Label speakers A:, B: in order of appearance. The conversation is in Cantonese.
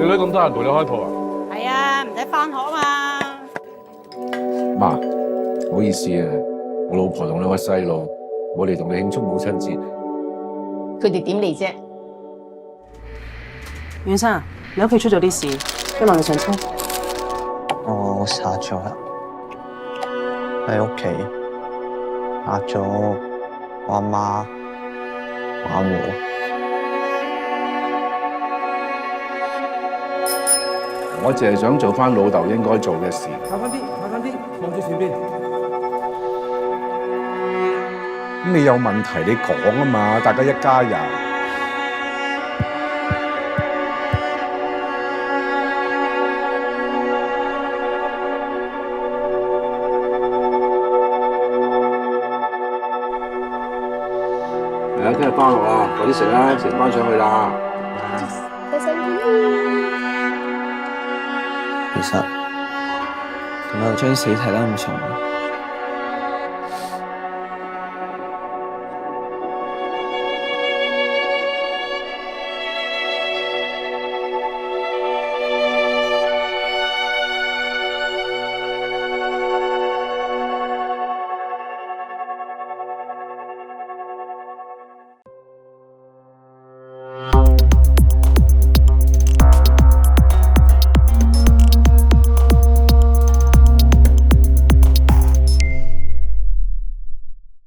A: 你女咁得閒陪你開鋪啊？
B: 係啊，唔使返學啊嘛。
C: 媽，唔好意思啊，我老婆同兩個細路，我哋同你慶祝母親節。
D: 佢哋點嚟啫？
E: 袁生，你屋企出咗啲事，今日你上車。
F: 我殺咗人喺屋企，殺咗我阿媽、我阿妹。
C: 我淨係想做翻老豆應該做嘅事。
A: 靠翻啲，望住前邊。
C: 咁你有問題你講啊嘛，大家一家人。係啊，聽日翻學啦，快啲食啦，食翻上去啦。
F: 其實點解我將死睇得咁重啊？